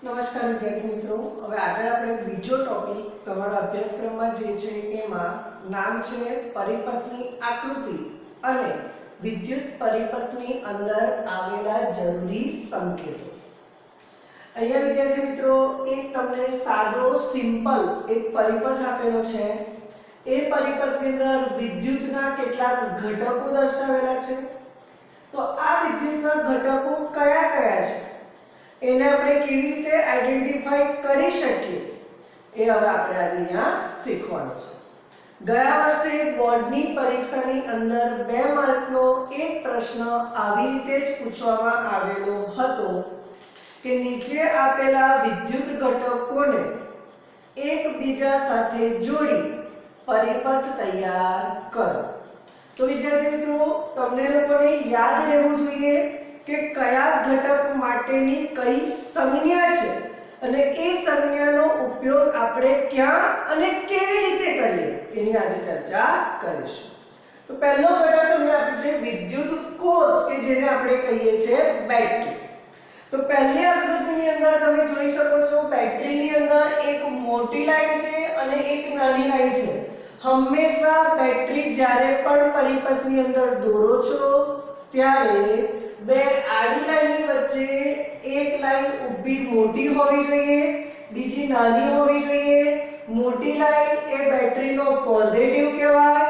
નમસ્કાર વિદ્યાર્થી મિત્રો, હવે આગળ આપણે બીજો ટોપિક તમારા અભ્યાસક્રમમાં જે છે એમાં નામ છે પરિપથની આકૃતિ અને વિદ્યુત પરિપથની અંદર આવેલા જરૂરી સંકેતો. અહીંયા વિદ્યાર્થી મિત્રો એક તમને સાદો સિમ્પલ એક પરિપથ આપેલો છે. એ પરિપથની અંદર વિદ્યુતના કેટલાક ઘટકો દર્શાવેલા છે. તો આ વિદ્યુતના ઘટકો કયા કયા છે એને આપણે કેવી રીતે આઈડેન્ટિફાઈ કરી શકીએ એ હવે આપણે આજે અહીંયા શીખવાનું છે. ગયા વર્ષે બોર્ડની પરીક્ષાની અંદર 2 માર્કનો એક પ્રશ્ન આવી રીતે જ પૂછવામાં આવેલો હતો કે નીચે આપેલા વિદ્યુત ઘટકોને એકબીજા સાથે જોડી પરિપથ તૈયાર કરો. તો વિદ્યાર્થી મિત્રો તમને લોકોને યાદ રહેવું જોઈએ કે કયા ઘટક માટેની કઈ સંજ્ઞા છે અને એ સંજ્ઞાનો ઉપયોગ આપણે ક્યાં અને કેવી રીતે કરીએ એની આજે ચર્ચા કરીશું. તો પહેલો ઘટક તમને આપે છે વિદ્યુત કોષ કે જેને આપણે કહીએ છીએ બેટરી. તો પહેલી આકૃતિની અંદર તમે જોઈ શકો છો બેટરીની અંદર એક મોટી લાઈન છે અને એક નાની લાઈન છે. હંમેશા બેટરી જ્યારે પણ પરિપથની અંદર દોરો છો ત્યારે બે આડી લાઈનની વચ્ચે એક લાઈન ઊભી મોટી હોવી જોઈએ, બીજી નાની હોવી જોઈએ. મોટી લાઈન એ બેટરીનો પોઝિટિવ કહેવાય,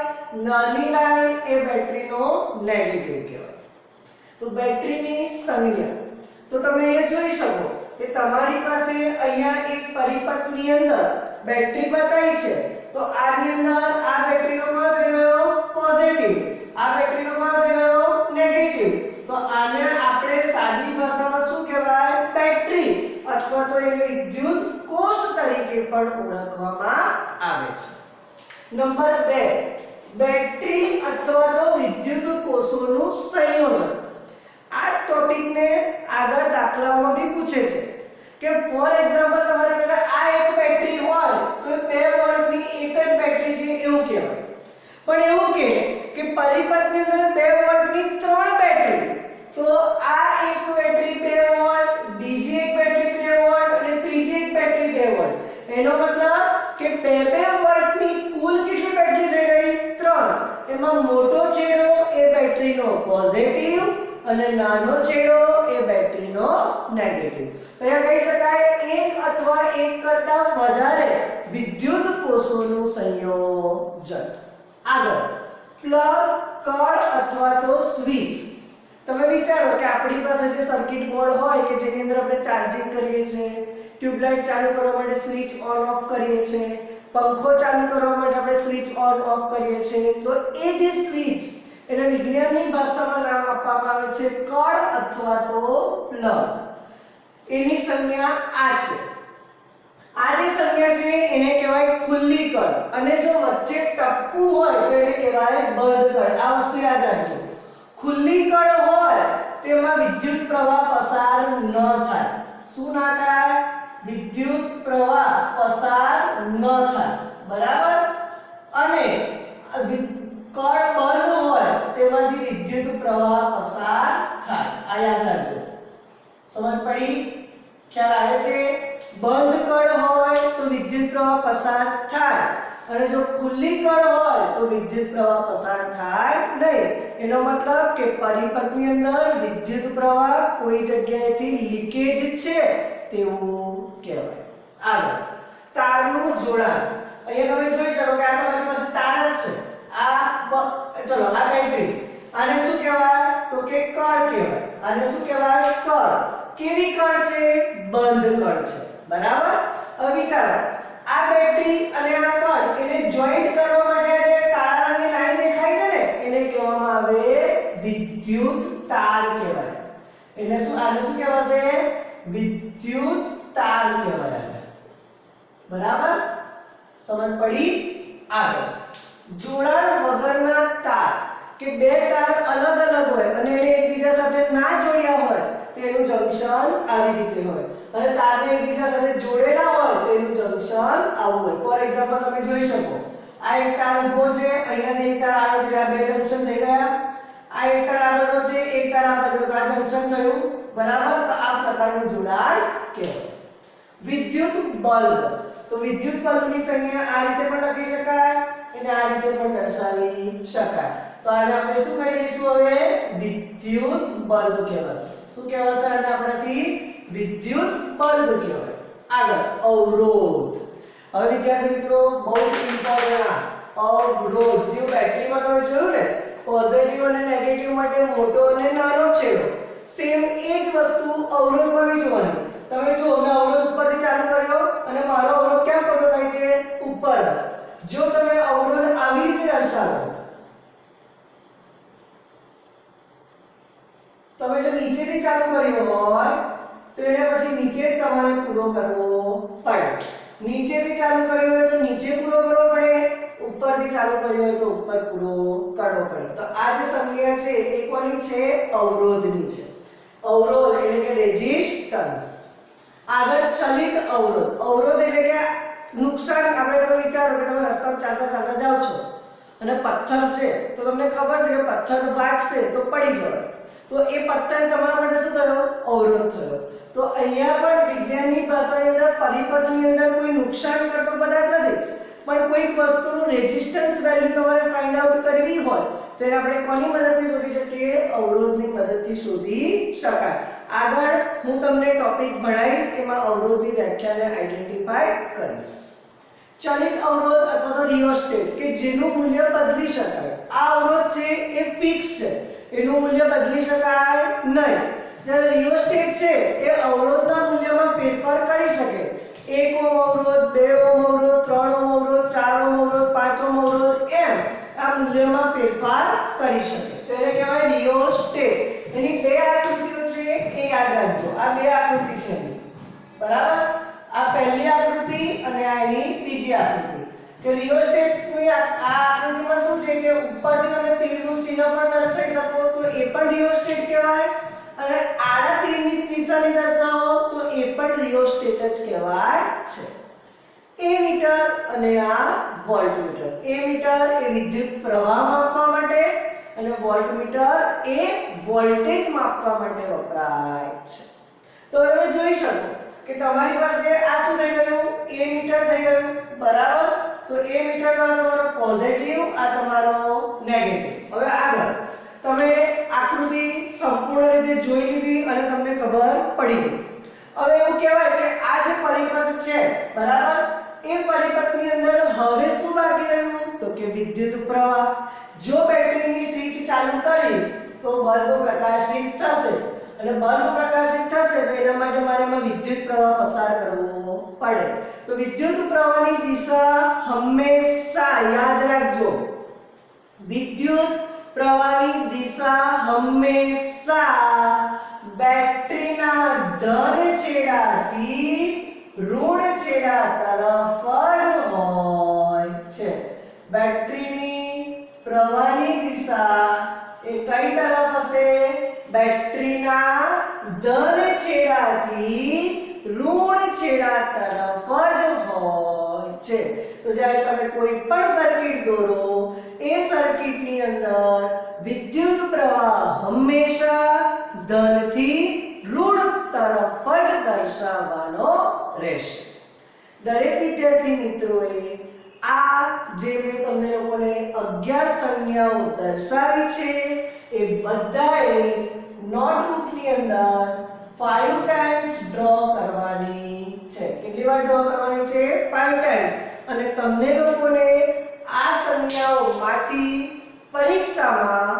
નાની લાઈન એ બેટરીનો નેગેટિવ કહેવાય. તો બેટરીની સંજ્ઞા તો તમે એ જોઈ શકો કે તમારી પાસે અહીંયા એક પરિપથની અંદર બેટરી બતાવી છે. તો આની અંદર આ બેટરીનો કયો થઈ ગયો પોઝિટિવ, આ બેટરીનો કયો થઈ ગયો નેગેટિવ. તો આને આપણે સાદી ભાષામાં શું કહેવાય બેટરી અથવા તો એને વિદ્યુત કોષ તરીકે પણ ઓળખવામાં આવે છે. નંબર 2 બેટરી અથવા તો વિદ્યુત કોષોનું સંયોજન. આ ટોપિકને આગળ દાખલાઓમાં બી પૂછે છે કે ફોર એક્ઝામ્પલ તમારી પાસે આ એક બેટરી હોય તો 2 વોલ્ટની એક જ બેટરી છે એવું કહેવાય. પણ એવું કે પરિપથની અંદર 2 વોલ્ટની 3 બેટરી, તો આ એક બેટરી 2 વોલ્ટ, બીજી એક બેટરી 2 વોલ્ટ અને ત્રીજી એક બેટરી 2 વોલ્ટ. એનો મતલબ કે 2 વોલ્ટની કુલ કેટલી બેટરી થઈ ગઈ 3. એમાં મોટો છેડો એ બેટરીનો પોઝિટિવ અને નાનો છેડો એ બેટરીનો નેગેટિવ. અહીંયા કહી શકાય એક અથવા એક કરતાં વધારે વિદ્યુત કોષોનું સંયોજન. આગળ પ્લગ, કળ અથવા તો સ્વિચ. તમે વિચારો કે આપણી પાસે જે સર્કિટ બોર્ડ હોય કે જેની અંદર આપણે ચાર્જિંગ કરીએ છીએ, ટ્યુબલાઇટ ચાલુ કરવા માટે સ્વિચ ઓન ઓફ કરીએ છીએ, પંખો ચાલુ કરવા માટે આપણે સ્વિચ ઓન ઓફ કરીએ છીએ. તો એ જે સ્વિચ એને વિજ્ઞાનની ભાષામાં નામ આપવામાં આવે છે કળ અથવા તો પ્લગ. એની સંજ્ઞા આ છે. આ જે સંજ્ઞા છે એને કહેવાય ખુલ્લી કળ અને જો વચ્ચે ટપકું હોય તો એને કહેવાય બંધ કળ. આ વસ્તુ યાદ રાખજો. ખુલ્લી કળ હોય તેમાં વિદ્યુત પ્રવાહ પસાર ન થાય. શું ના થાય? વિદ્યુત પ્રવાહ પસાર ન થાય. બરાબર? અને કળ બંધ હોય તેમાંથી વિદ્યુત પ્રવાહ પસાર થાય. આ યાદ રાખજો. સમજ પડી? ખ્યાલ આવે છે? બંધ કળ હોય તો વિદ્યુત પ્રવાહ પસાર થાય અને જો ખુલ્લી કળ હોય તો વિદ્યુત પ્રવાહ પસાર થાય નહીં. એનો મતલબ કે પરિપથની અંદર વિદ્યુત પ્રવાહ કોઈ જગ્યાએથી લીકેજ છે તેવું કહેવાય. આગળ તારનું જોડાણ. અહીંયા તમે જોઈ શકો કે આ તમારી પાસે તાર જ છે. ચલો આ બેટરી, આને શું કહેવાય તો કે કળ કહેવાય. આને શું કહેવાય કળ. કેવી કળ છે? બંધ કળ છે. બરાબર? હવે વિચારો આ બેટરી અને આ કળ એને જોઈન્ટ કરવા માટે જે કાળા રંગની લાઈન દેખાય છે ને એને કહેવામાં આવે વિદ્યુત તાર કહેવાય. એને આને શું કહેવાશે? વિદ્યુત તાર કહેવાય. બરાબર? સમજ પડી? આગળ જોડાણ વગરના તાર કે 2 તાર અલગ અલગ હોય અને એને એકબીજા સાથે ના જોડ્યા હોય તેનું જંક્શન આવી રીતે હોય અને તારને એકબીજા સાથે જોડેલા હોય તેનું જંક્શન આવું હોય. ફોર એક્ઝામ્પલ તમે જોઈ શકો આ એક તાર ઊભો છે, અહીંયાથી એક તાર આવે છે, આ 2 જંક્શન થઈ ગયા. આ એક તાર આ બાજુ છે, એક તાર આ બાજુ, તો આ જંક્શન થયું. બરાબર? તો આ પ્રકારનું જોડાણ કહેવાય. વિદ્યુત બલ્બ. તો વિદ્યુત બલ્બની સંજ્ઞા આ રીતે પણ લખી શકાય અને આ રીતે પણ દર્શાવી શકાય. તો આને આપણે શું કહી દઈશું હવે? વિદ્યુત બલ્બ કહેવાશે. શું કહેવાશે આને આપણાથી? વિદ્યુત બલ્બ કહેવાય. આગળ અવરોધ. હવે વિદ્યાર્થી મિત્રો બહુ જ ઇમ્પોર્ટન્ટ અવરોધ. જે બેટરીમાં તમે જોયું ને પોઝિટિવ અને નેગેટિવ માટે મોટો અને નાનો છેડો, સેમ એ જ વસ્તુ અવરોધમાં બી જોવાની. તમે જો મેં અવરોધ ઉપરથી ચાલુ કર્યો અને મારો અવરોધ ક્યાં પડ્યો થાય છે? ઉપર. જો તમે અવરોધ આવી રીતે દર્શાવો, તમે જો નીચેથી ચાલુ કર્યો હોય તો એને પછી નીચે જ તમારે પૂરો કરવો પડે. નીચેથી ચાલુ કર્યો હોય તો નીચે પૂરો કરવો પડે, ઉપરથી ચાલુ કર્યો હોય તો ઉપર પૂરો કરવો પડે. તો આ જે સંજ્ઞા છે એ કોની છે? અવરોધની છે. અવરોધ એટલે કે રેઝિસ્ટન્સ. આગળ ચલિત અવરોધ. અવરોધ એટલે કે નુકસાન. આપણે તમે વિચારો કે તમે રસ્તામાં ચાલતા ચાલતા જાઓ છો અને પથ્થર છે તો તમને ખબર છે કે પથ્થર વાગશે તો પડી જવાય. તો એ પથ્થર તમારા માટે શું થયો? અવરોધ થયો. તો અહીંયા પણ વિજ્ઞાનની ભાષાની અંદર પરિપથની અંદર કોઈ નુકસાન કરતો પદાર્થ નથી, પણ કોઈક વસ્તુનું રેઝિસ્ટન્સ વેલ્યુ તમારે ફાઇન્ડ આઉટ કરવી હોય તો એને આપણે કોની મદદથી શોધી શકીએ? અવરોધની મદદથી શોધી શકાય. આગળ હું તમને ટોપિક ભણાવીશ, એમાં અવરોધની વ્યાખ્યાને આઈડેન્ટિફાય કરીશ. ચલિત અવરોધ અથવા તો રિયોસ્ટેટ કે જેનું મૂલ્ય બદલી શકાય. આ અવરોધ છે એ ફિક્સ છે, એનું મૂલ્ય બદલી શકાય નહીં. જ્યારે રિયોસ્ટેટ છે એ અવરોધના મૂલ્યમાં ફેરફાર કરી શકે. 1 ઓહમ અવરોધ, 2 ઓહમ અવરોધ, 3 ઓહમ અવરોધ, 4 ઓહમ અવરોધ, 5 ઓહમ અવરોધ એમ આ મૂલ્યમાં ફેરફાર કરી શકે. તો એને કહેવાય રિયોસ્ટેટ. એની બે આકૃતિઓ છે એ યાદ રાખજો. આ બે આકૃતિ છે બરાબર. આ પહેલી આકૃતિ અને આ એની બીજી આકૃતિ. કે રિયોસ્ટેટની આ આકૃતિમાં શું છે કે ઉપરથી તમે તીરનું ચિહ્ન પણ દર્શાવી શકો તો એ પણ રિયોસ્ટેટ કહેવાય, અને આડા તીરની દિશાની દર્શાવો તો એ પણ રિયોસ્ટેટ જ કહેવાય છે. એ મીટર અને આ વોલ્ટમીટર. એ મીટર એ વિદ્યુત પ્રવાહ માપવા માટે અને વોલ્ટમીટર એ વોલ્ટેજ માપવા માટે વપરાય છે. તો તમે જોઈ શકો કે તમારી પાસે આ શું થઈ ગયું? એ મીટર થઈ ગયું બરાબર. તો એ મીટરમાં તમારો પોઝિટિવ, આ તમારો નેગેટિવ. હવે આગળ તમે આકૃતિ સંપૂર્ણ રીતે જોઈ લીધી અને તમને ખબર પડી ગઈ. હવે એવું કહેવાય કે આ જે પરિપથ છે બરાબર, એ પરિપથની અંદર હવે શું બાકી રહ્યું? તો કે વિદ્યુત પ્રવાહ. જો બેટરીની સ્વિચ ચાલુ કરીશ તો બલ્બ પ્રકાશિત થશે, અને બલ્બ પ્રકાશિત થશે તો એના માટે મારે એમાં વિદ્યુત પ્રવાહ પસાર કરવો પડે. તો વિદ્યુત પ્રવાહની દિશા હંમેશા યાદ રાખજો. વિદ્યુત પ્રવાહની દિશા હંમેશા બેટરીના ધન છેડાથી ઋણ છેડા તરફ જ હોય છે. બેટરીની પ્રવાહની દિશા એ કઈ તરફ હશે? બેટરીના ધન છેડાથી ઋણ છેડા તરફ જ હોય છે. તો જ્યારે તમે કોઈ પણ સર્કિટ દોરો એ સર્કિટની અંદર વિદ્યુત પ્રવાહ હંમેશા ધનથી ઋણ તરફ જ દર્શાવવાનો રહેશે. દરેક વિદ્યાર્થી મિત્રોએ આ જે મેં તમને લોકોને 11 સંજ્ઞાઓ દર્શાવી છે એ બધાએ નોટબુકની અંદર 5 ટાઈમ્સ ડ્રો કરવાની છે. કેટલી વાર ડ્રો કરવાની છે? 5 ટાઈમ્સ. અને તમને લોકોને આ સંજ્ઞાઓમાંથી પરીક્ષામાં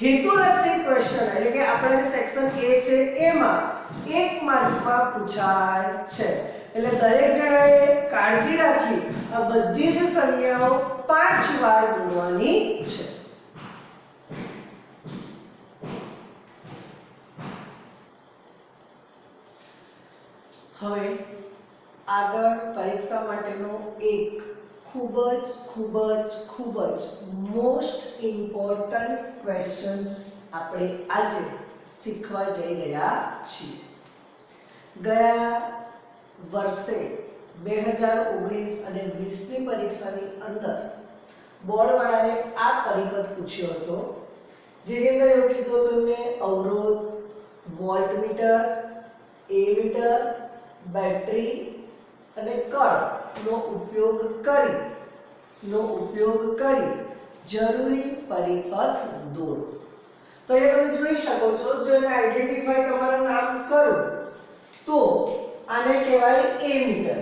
હેતુલક્ષી ક્વેશ્ચન એટલે કે આપણે જે સેક્શન A છે એમાં 1 માર્કમાં પૂછાય છે. એટલે દરેક જણાએ કાળજી રાખી આ બધી જ સંજ્ઞાઓ 5 વાર દોરવાની છે. હવે આગળ પરીક્ષા માટેનો એક ખૂબ જ મોસ્ટ ઇમ્પોર્ટન્ટ ક્વેશ્ચન્સ આપણે આજે શીખવા જઈ રહ્યા છીએ. ગયા વર્ષે 2019 અને 20ની પરીક્ષાની અંદર બોર્ડવાળાએ આ પરિપથ પૂછ્યો હતો, જેની અંદર એવું કીધું હતું એમને અવરોધ, વોલ્ટમીટર, એ મીટર બેટરી અને કળનો ઉપયોગ કરી જરૂરી પરિપથ દોરો. તો એ તમે જોઈ શકો છો, જો એને આઈડેન્ટિફાઈ તમારું નામ કરું તો આને કહેવાય એ મીટર.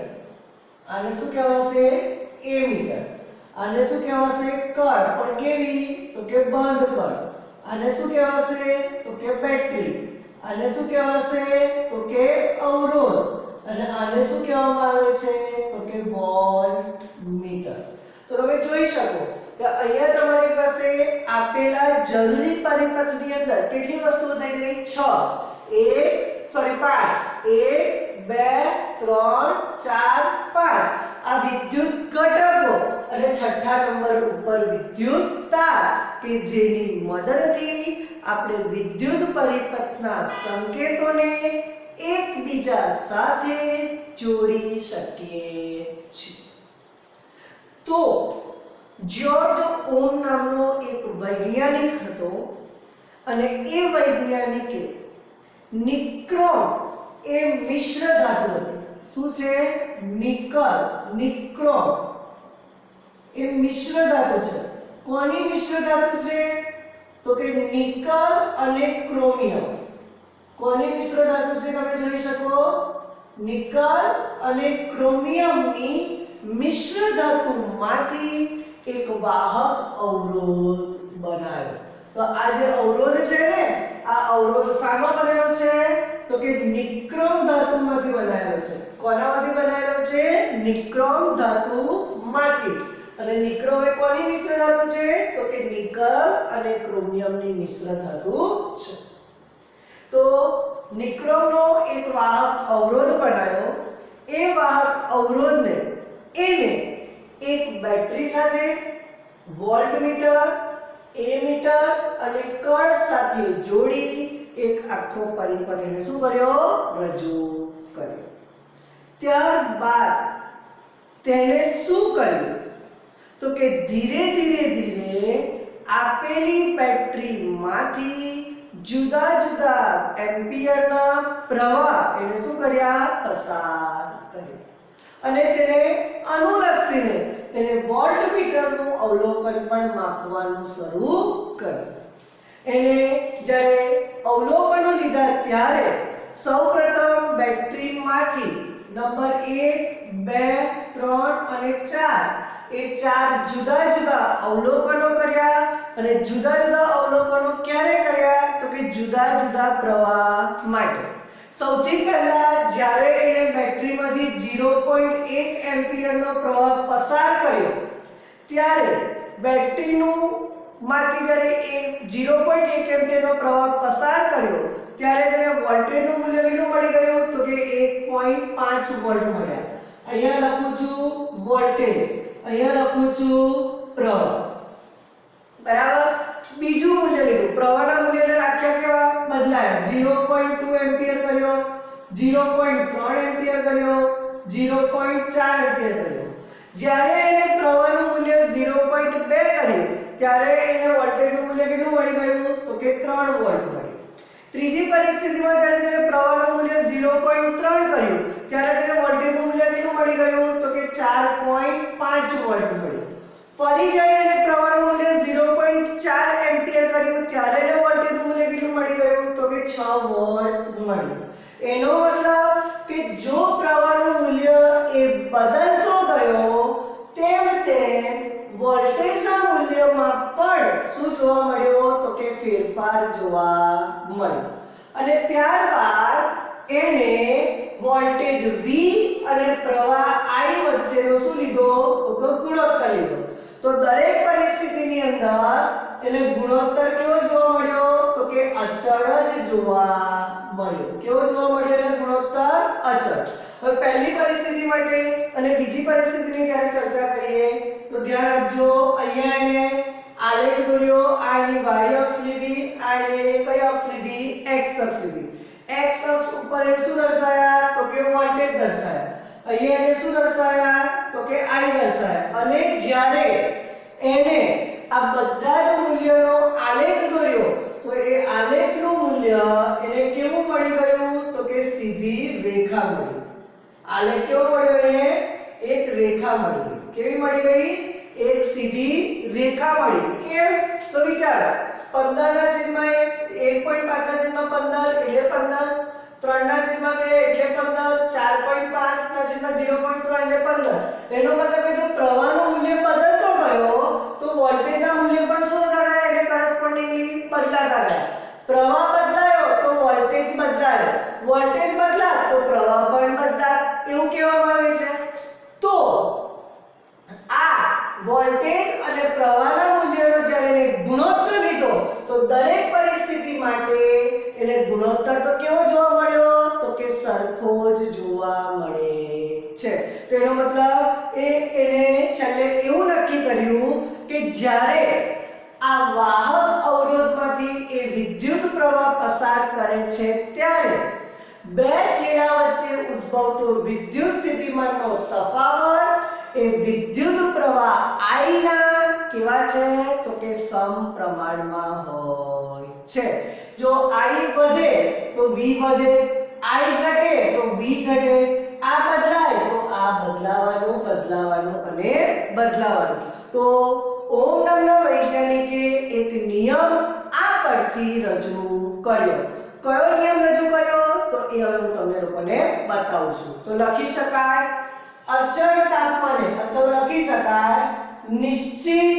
આને શું કહેવાશે? એ મીટર. આને શું કહેવાશે? કળ. પણ કેવી? તો કે બંધ કળ. આને શું કહેવાશે? તો કે બેટરી. આને શું કહેવાશે? તો કે અવરોધ. અને આને શું કહેવામાં આવે છે? તો કે વોલ્ટમીટર. તો તમે જોઈ શકો કે અહીંયા તમારી પાસે આપેલા જરૂરી પરિપથની અંદર કેટલી વસ્તુઓ થઈ ગઈ? 5 1 2 3 4 5 આ વિદ્યુત ઘટકો અને છઠ્ઠા નંબર ઉપર વિદ્યુત તાર કે જેની મદદથી આપણે વિદ્યુત પરિપથના સંકેતોને એકબીજા સાથે જોડી શકીએ છીએ. તો જ્યોર્જ ઓમ નામનો એક વૈજ્ઞાનિક હતો અને એ વૈજ્ઞાનિકે નિક્રોમ એ મિશ્ર ધાતુ હતી. શું છે? નિક્રોમ એ મિશ્ર ધાતુ છે. કોની મિશ્ર ધાતુ છે? તો કે નિકલ અને ક્રોમિયમ. કોની મિશ્ર ધાતુ છે? તમે જોઈ શકો, નિકલ અને ક્રોમિયમની મિશ્ર ધાતુમાંથી એક વાહક અવરોધ બનાવ્યો. તો આ જે અવરોધ છે ને, આ અવરોધ શાનો બનેલો છે? તો કે નિક્રોમ ધાતુમાંથી બનાવેલો છે. કોનામાંથી બનાવેલો છે? નિક્રોમ ધાતુમાંથી. અને નિક્રોમ એ કોની મિશ્ર ધાતુ છે? તો કે નિકલ અને ક્રોમિયમની મિશ્ર ધાતુ છે. તો નિક્રોમનો એક વાહક અવરોધ બનાવ્યો. એ વાહક અવરોધને એને એક બેટરી સાથે, વોલ્ટમીટર, એમીટર અને કળ સાથે જોડી એક આખો પરિપથ એને શું કર્યો? રજૂ કર્યો. ત્યારબાદ તેને શું કર્યું? તો કે ધીરે ધીરે આપેલી બેટરીમાંથી જુદા જુદા એમ્પિયરના પ્રવાહ એને શું કર્યા? પસાર કર્યા. અને તેને અનુલક્ષીને તેને વોલ્ટમીટરનું અવલોકન પણ માપવાનું શરૂ કર્યું. એને જ્યારે અવલોકનો લીધા ત્યારે સૌપ્રથમ બેટરીમાંથી નંબર 1 2 3 અને 4 એ 4 જુદા જુદા અવલોકનો કર્યા. અને જુદા જુદા અવલોકનો ક્યારે કર્યા? તો કે જુદા જુદા પ્રવાહ માટે. સૌથી પહેલા જ્યારે એને બેટરીમાંથી 0.1 એમ્પિયરનો પ્રવાહ પસાર કર્યો ત્યારે બેટરીનું માંથી જ્યારે 0.1 એમ્પિયરનો પ્રવાહ પસાર કર્યો ત્યારે તેને વોલ્ટેજનું મૂલ્ય કેટલું મળી ગયું? તો કે 1.5 વોલ્ટ મળ્યા. અહીંયા લખું છું વોલ્ટેજ, અહીંયા લખું છું પ્રવાહ. બરાબર. બીજું મૂલ્ય લીધું, પ્રવાહના મૂલ્યને રાખ્યા કેવા? બદલાયા. 0.2 એમ્પિયર કર્યો, 0.3 એમ્પિયર કર્યો, 0.4 એમ્પિયર કર્યો. જ્યારે એને પ્રવાહનું મૂલ્ય 0.2 કર્યું ત્યારે એને વોલ્ટેજનું મૂલ્ય કેટલું મળી ગયું? તો કે 3 વોલ્ટ મળ્યું. ત્રીજી પરિસ્થિતિમાં જ્યારે તેને પ્રવાહનું મૂલ્ય 0.3 કર્યું ત્યારે તેને વોલ્ટેજનું મૂલ્ય કેટલું મળી ગયું? તો કે 4.5 વોલ્ટ મળ્યું. ફરી જ્યારે એને પ્રવાહનું મૂલ્ય 0.4 એમ્પિયર કર્યું ત્યારે એને વોલ્ટેજનું મૂલ્ય કેટલું મળી ગયું? તો કે 6 વોલ્ટ મળ્યું. એનો મતલબ કે જો પ્રવાહનું મૂલ્ય એ બદલતો ગયો તેમ તેમ વોલ્ટેજના મૂલ્યમાં પણ શું જોવા મળ્યો? તો કે ફેરફાર જોવા મળ્યો. અને ત્યારબાદ એને વોલ્ટેજ V અને પ્રવાહ I વચ્ચેનો શું લીધો? તો ગુણોત્તર લીધો. તો દરેક પરિસ્થિતિની અંદર એને ગુણોત્તર કેવો જોવા મળ્યો? તો કે અચળ જ જોવા મળ્યો. કેવો જોવા મળ્યો? એને ગુણોત્તર અચળ. હવે પહેલી પરિસ્થિતિ માટે અને બીજી પરિસ્થિતિની જ્યારે ચર્ચા કરીએ તો ધ્યાન રાખજો. અહીંયા એને આલેખ દોર્યો. આ એની y અક્ષ લીધી, આ એને કઈ અક્ષ લીધી? x અક્ષ લીધી. x અક્ષ ઉપર એને શું દર્શાયા? તો કે વોલ્ટેજ દર્શાયા. અહીંયા એને શું દર્શાયા? તો કે I દર્શાયા. અને જ્યારે એને આ બધા જ મૂલ્યનો આલેખ દોર્યો તો એ આલેખનું મૂલ્ય એને કેવું મળી ગયું? તો કે સીધી રેખા મળી. આલેખ કેવો મળ્યો એને એક રેખા મળી ગઈ કેવી મળી ગઈ એક સીધી રેખા મળી કેમ તો વિચાર 15 ના છેદમાં 1 1.5 ના છેદમાં 15 એટલે 15 3 ના છેદમાં 2 એટલે 15 4.5 ના છેદમાં 0.3 એટલે 15 એનો મતલબ કે જો પ્રવાહનું મૂલ્ય બદલતો ગયો તો વોલ્ટેજના મૂલ્ય પણ શું થતા ગયા એટલે કરસ્પોન્ડિંગલી બદલાતા ગયા પ્રવાહ બદલાયો તો વોલ્ટેજ બદલાયો વોલ્ટેજ બદલાય તો પ્રવાહ પણ બદલાય એવું કહેવામાં આવે છે તો આ વોલ્ટેજ અને પ્રવાહના મૂલ્યનો જ્યારે એને ગુણોત્તર લીધો તો દરેક પરિસ્થિતિ માટે એને ગુણોત્તર તો કેવો જોવા મળ્યો તો કે સરખો જ જોવા મળે છે તેનો મતલબ એને છેલ્લે એવું નક્કી કર્યું કે જ્યારે આ વાહક અવરોધમાંથી એ વિદ્યુત પ્રવાહ પસાર કરે છે ત્યારે બે છેડા વચ્ચે ઉદ્ભવતો વિદ્યુત સ્થિતિમાનનો તફાવત એ વિદ્યુત પ્રવાહ I ના કેવા છે તો કે સમપ્રમાણમાં હોય છે જો I વધે તો V વધે I ઘટે તો V ઘટે આ બદલાય તો આ બદલાવાનું અને બદલાવાનું તો ઓમ નામના વૈજ્ઞાનિકે એક નિયમ આ પરથી રજૂ કર્યો કયો નિયમ રજૂ કર્યો તો એ હવે હું તમને લોકોને બતાવું છું તો લખી શકાય અચળ તાપમાને અથવા લખી શકાય નિશ્ચિત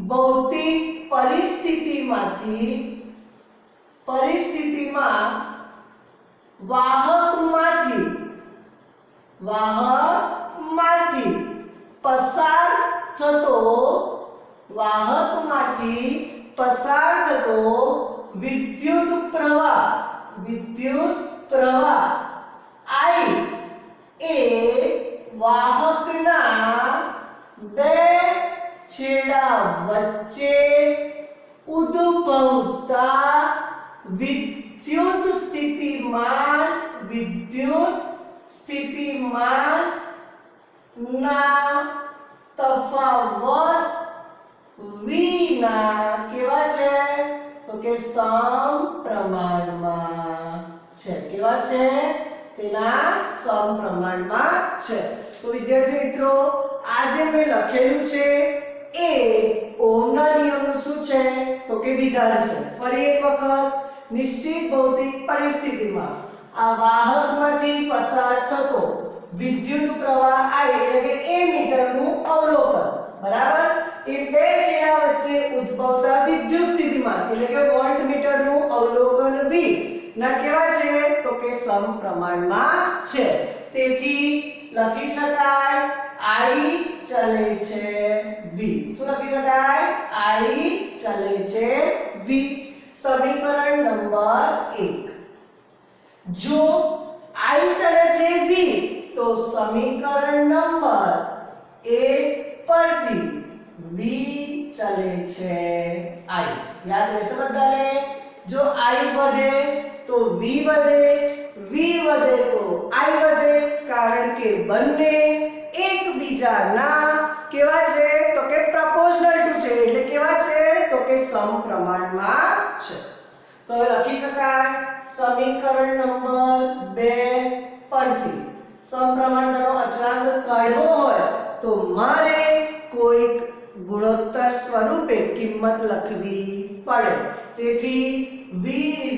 ભૌતિક પરિસ્થિતિમાં વાહકમાંથી પસાર થતો વિદ્યુત પ્રવાહ I એ વાહકના બે છેડા વચ્ચે ઉદ્ભવતા વિદ્યુત સ્થિતિમાન ના તફાવત V ના કેવા છે તો કે સમપ્રમાણમાં છે કેવા છે તેના સમપ્રમાણમાં છે તો વિદ્યાર્થી મિત્રો આ જે મેં લખેલું છે એ ઓહમના નિયમનું શું છે તો કે વિધાન છે ફરી એક વખત નિશ્ચિત ભૌતિક પરિસ્થિતિમાં આ વાહકમાંથી પસાર થતો વિદ્યુત પ્રવાહ I એટલે કે a મીટરનું અવલોકન બરાબર એ બે છેડા વચ્ચે ઉદ્ભવતા વિદ્યુત સ્થિતિમાન એટલે કે વોલ્ટમીટરનું અવલોકન V ના કેવા છે તો કે સમપ્રમાણમાં છે તેથી લખી શકાય I ચલે છે V શું લખી શકાય I ચલે છે V સમીકરણ નંબર 1 જો I ચલે છે V તો સમીકરણ નંબર 1 પરથી V ચલે છે I યાદ રહેશે બધાને જો I વધે તો V વધે V વધે તો I વધે કારણ કે બંને એકબીજાના કેવા છે તો કે પ્રોપોર્શનલ ટુ છે એટલે કેવા છે તો કે સમપ્રમાણમાં છે તો લખી શકાય સમીકરણ નંબર 2 પરથી સમપ્રમાણતાનો અચળાંક કાઢવો હોય તો મારે કોઈક ગુણોત્તર સ્વરૂપે કિંમત લખવી પડે તેથી V =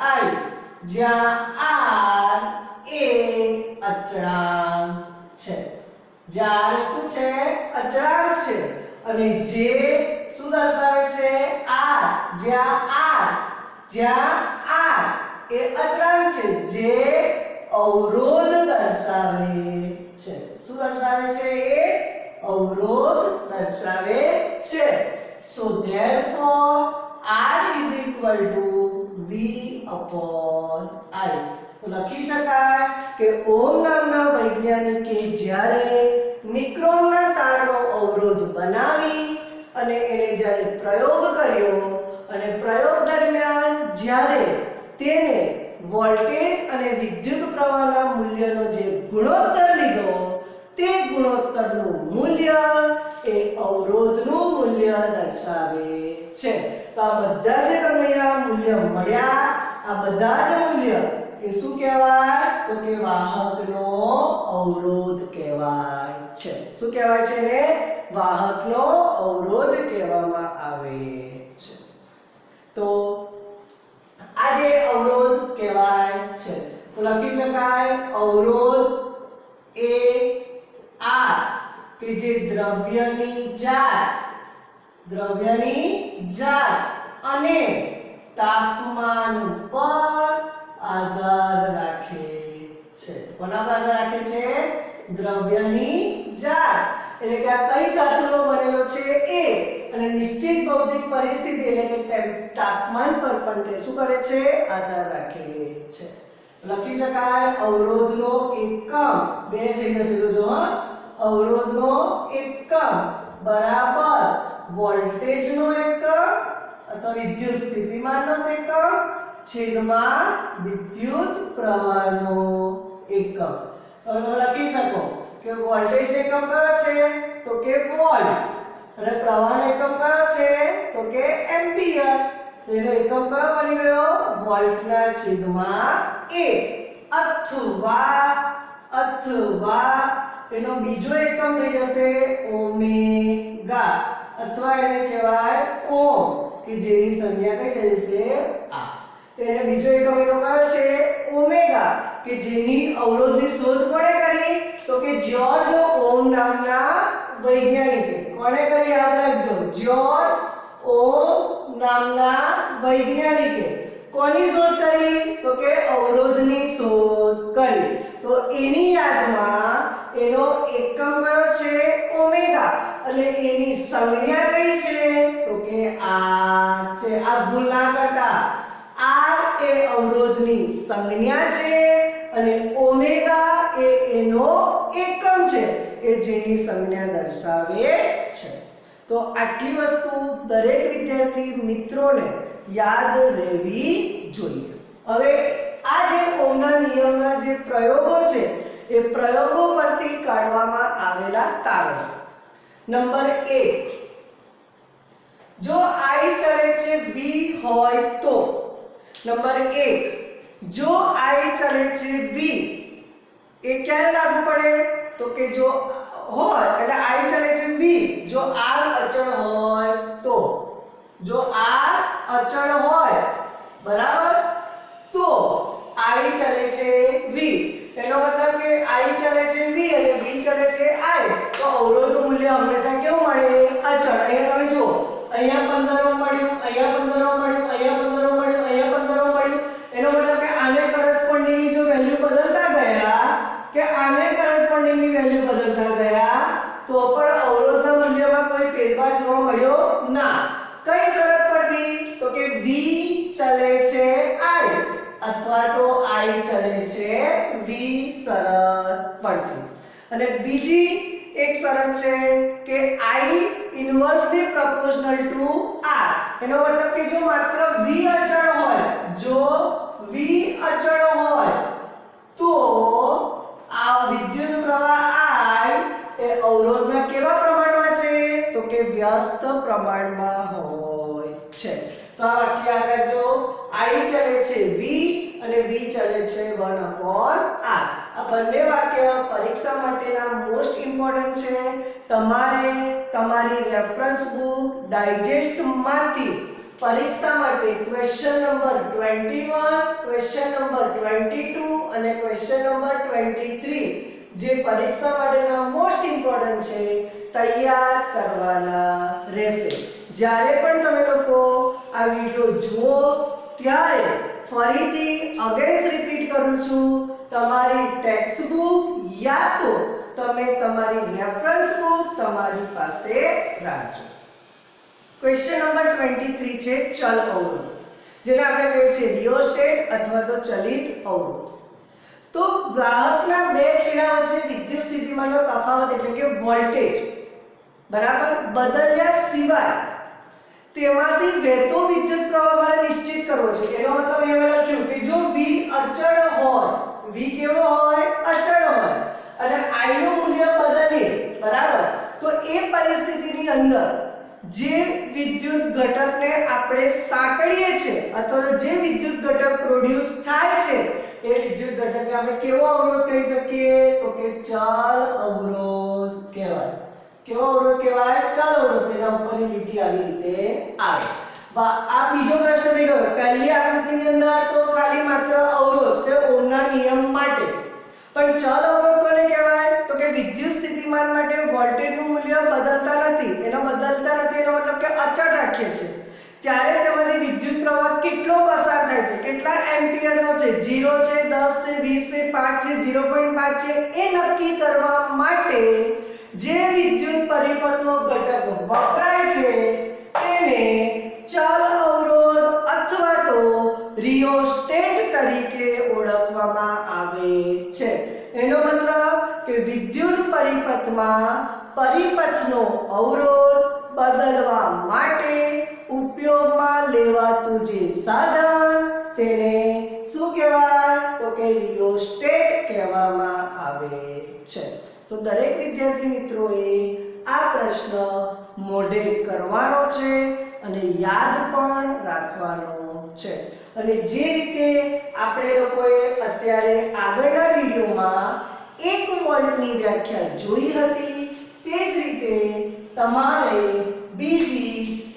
RI જ્યાં R એ અચળાંક છે જ્યારે શું છે અચળાંક છે અને J શું દર્શાવે છે R જ્યાં R એ અચળાંક છે જે અવરોધ દર્શાવે છે શું દર્શાવે છે એ અવરોધ દર્શાવે છે so therefore R = V/I તો લખી શકાય કે ઓમ નામના વૈજ્ઞાનિકે જ્યારે નિક્રોમના તારનો અવરોધ બનાવી અને એને જ્યારે પ્રયોગ કર્યો અને પ્રયોગ દરમિયાન જ્યારે તેને વોલ્ટેજ અને વિદ્યુત પ્રવાહના મૂલ્યનો જે ગુણોત્તર લીધો તે ગુણોત્તરનું મૂલ્ય એ અવરોધનું મૂલ્ય દર્શાવે છે તો આ બધા જે તમને અહીંયા મૂલ્ય મળ્યા આ બધા જ મૂલ્ય એ એ શું કહેવાય? તો કે વાહકનો અવરોધ કહેવાય છે. શું કહેવાય છે એને? વાહકનો અવરોધ કહેવામાં આવે છે. તો આ જે અવરોધ કહેવાય છે તો લખી શકાય અવરોધ એ R કે જે દ્રવ્યની જાત અને તાપમાન પર આધાર રાખે છે. કોના પર આધાર રાખે છે? દ્રવ્યની જાત એટલે કે આ કઈ ધાતુનો બનેલો છે એ અને નિશ્ચિત ભૌતિક પરિસ્થિતિ એટલે કે તાપમાન પર પણ તે શું કરે છે? આધાર રાખે છે. લખી શકાય અવરોધનો એકમ બે થઈ જશે તો જો અવરોધનો એકમ બરાબર વોલ્ટેજનો એકમ અથવા વિદ્યુત સ્થિતિમાનનો એકમ છેદમાં વિદ્યુત પ્રવાહનો એકમ. તો તમે લખી શકો કે વોલ્ટેજ એકમ કયો છે? તો કે વોલ્ટ. અને પ્રવાહનો એકમ કયો છે? તો કે એમ્પિયર. તો એનો એકમ કયો બની ગયો? વોલ્ટના છેદમાં 1 અથવા એનો બીજો એકમ થઈ જશે ઓમેગા અથવા એને કહેવાય ઓમ કે જેની સંજ્ઞા કઈ થઈ જશે આ. તો એને બીજો એકમ એનો કયો છે? ઓમેગા કે જેની અવરોધની શોધ કોણે કરી? તો કે જ્યોર્જ ઓમ નામના વૈજ્ઞાનિકે. કોણે કરી? યાદ રાખજો, જ્યોર્જ ઓમ નામના વૈજ્ઞાનિકે. કોની શોધ કરી? તો કે અવરોધની શોધ કરી. તો એની યાદમાં એનો એકમ કયો છે? ઓમેગા અને એની સંજ્ઞા કઈ છે? તો કે R છે. આ ભૂલ ના કરતા. R એ અવરોધની સંજ્ઞા છે અને ઓમેગા એ એનો એકમ છે કે જેની સંજ્ઞા દર્શાવે છે. તો આટલી વસ્તુ દરેક વિદ્યાર્થી મિત્રોને યાદ રહેવી જોઈએ. હવે આ જે ઓહમના નિયમના જે પ્રયોગો છે એ પ્રયોગો પરથી કાઢવામાં આવેલા તારણો. નંબર 1, જો I ચલે છે V હોય તો. નંબર 1, જો I ચલે છે V એ ક્યારે લાગુ પડે? તો કે જો હોય એટલે I ચલે છે V જો R અચળ હોય તો. જો R અચળ હોય બરાબર તો I ચલે છે V. એનો મતલબ કે I ચલે છે V અને V ચલે છે I તો અવરોધનું મૂલ્ય હંમેશા કેવું મળે? અચળ. અહીંયા તમે જુઓ અહીંયા 15 ઓહમ મળ્યું, અહીંયા 15 ઓહમ મળ્યું, અહીંયા 15 ઓહમ મળ્યું, અહીંયા 15 ઓહમ મળ્યું. એનો મતલબ કે આને કરસ્પોન્ડિંગલી જો વેલ્યુ બદલતા ગયા કે આને કરસ્પોન્ડિંગલી વેલ્યુ બદલતા ગયા તો પણ અવરોધના મૂલ્યમાં કોઈ ફેરફાર જોવા મળ્યો ના. કઈ શરત પરથી? તો કે V ચલે છે I અથવા તો I ચલે છે V શરત પરથી. અને બીજી એક શરત છે કે I ઇન્વર્સલી પ્રોપોર્શનલ ટુ R. એનો મતલબ કે જો માત્ર V અચળ હોય, જો V અચળ હોય તો આ વિદ્યુત પ્રવાહ I એ અવરોધના કેવા પ્રમાણમાં છે? તો કે વ્યસ્ત પ્રમાણમાં હોય છે. તો આ વાક્ય યાદ રાખજો. I ચલે છે V અને V ચલે છે 1/R. આ બંને વાક્ય પરીક્ષા માટેના મોસ્ટ ઇમ્પોર્ટન્ટ છે. તમારે તમારી રેફરન્સ બુક ડાયજેસ્ટમાંથી પરીક્ષા માટે ક્વેશ્ચન નંબર 21, ક્વેશ્ચન નંબર 22 અને ક્વેશ્ચન નંબર 23 જે પરીક્ષા માટેના મોસ્ટ ઇમ્પોર્ટન્ટ છે તૈયાર કરવાના રહેશે. જ્યારે પણ તમે લોકો આ વિડિયો જુઓ ત્યારે ફરીથી અગેન્સ રિપીટ કરું છું, તમારી ટેક્સ્ટ બુક યા તો તમે તમારી રેફરન્સ બુક તમારી પાસે રાખજો. ક્વેશ્ચન નંબર 23 છે ચલ અવરોધ, જેને આપણે કહીએ છીએ રિયોસ્ટેટ અથવા તો ચલિત અવરોધ. તો વાહકના બે છેડા વચ્ચે વિદ્યુત સ્થિતિમાનનો તફાવત એટલે કે વોલ્ટેજ બરાબર બદલ્યા સિવાય તેમાંથી વહેતો વિદ્યુત પ્રવાહ મારે નિશ્ચિત કરવો છે. એનો મતલબ અહીંયા મેં લખ્યું કે જો V અચળ હોય, V કેવો હોય? અચળ હોય અને I નું મૂલ્ય બદલે બરાબર તો એ પરિસ્થિતિની અંદર જે વિદ્યુત ઘટકને આપણે સાંકળીએ છીએ અથવા તો જે વિદ્યુત ઘટક પ્રોડ્યુસ થાય છે એ વિદ્યુત ઘટકને આપણે કેવો અવરોધ કહી શકીએ તો કે ચલ અવરોધ કહેવાય. કેવો અવરોધ કહેવાય? ચલ અવરોધ. તેના ઉપરની લીટી આવી રીતે આવે. આ બીજો પ્રશ્ન થઈ ગયો. પહેલી આકૃતિની અંદર તો ખાલી માત્ર અવરોધ તે ઓહમના નિયમ માટે, પણ ચલ અવરોધ કોને કહેવાય તો કે વિદ્યુત સ્થિતિમાન માટે વોલ્ટેજનું મૂલ્ય બદલતા નથી. એનો બદલતા નથી એનો મતલબ કે અચળ રાખીએ છીએ. ત્યારે તેમાંથી વિદ્યુત પ્રવાહ કેટલો પસાર થાય છે, કેટલા એમ્પિયરનો છે, 0 છે, 10 છે, 20 છે, 5 છે, 0.5 છે, એ નક્કી કરવા માટે જે વિદ્યુત પરિપથનો ઘટક વપરાય છે તેને ચલ અવરોધ અથવા તો રિયોસ્ટેટ તરીકે ઓળખવામાં આવે છે. એનો મતલબ કે વિદ્યુત પરિપથમાં પરિપથનો અવરોધ બદલવા માટે ઉપયોગમાં લેવાતું જે સાધન તેને શું કહેવાય તો કે રિયોસ્ટેટ કહેવામાં આવે છે. તો દરેક વિદ્યાર્થી મિત્રોએ આ પ્રશ્ન મોઢે કરવાનો છે અને યાદ પણ રાખવાનો છે. અને જે રીતે આપણે લોકોએ અત્યારે આગળના વિડિયોમાં 1 વોલ્ટની વ્યાખ્યા જોઈ હતી તે જ રીતે તમારે બીજી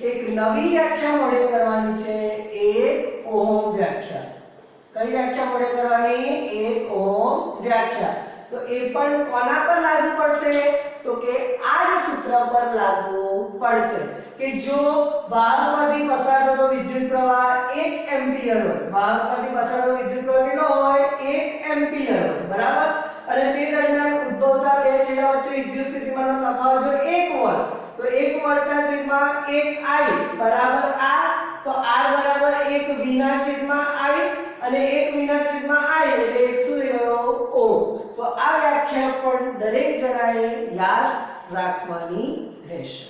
એક નવી વ્યાખ્યા મોઢે કરવાની છે, 1 ઓહમ વ્યાખ્યા. કઈ વ્યાખ્યા મોઢે કરવાની? 1 ઓહમ વ્યાખ્યા. તો એ પણ કોના પર લાગુ પડશે તો કે આ જ સૂત્ર પર લાગુ પડશે કે જો વાહકમાંથી પસાર થતો વિદ્યુત પ્રવાહ 1 એમ્પિયર હોય, વાહકમાંથી પસાર થતો વિદ્યુત પ્રવાહ કેટલો હોય? 1 એમ્પિયર હોય, બરાબર. અને તે દરમિયાન ઉદ્ભવતા બે છેડા વચ્ચે વિદ્યુત સ્થિતિમાનનો તફાવત જો 1 વોલ્ટ, તો 1 વોલ્ટના છેદમાં 1 I બરાબર આ, તો R બરાબર 1 V ના છેદમાં I અને 1 V ના છેદમાં I એટલે 1 શું થઈ ગયો? ઓહમ. તો આ વ્યાખ્યા પણ દરેક જણાએ યાદ રાખવાની રહેશે.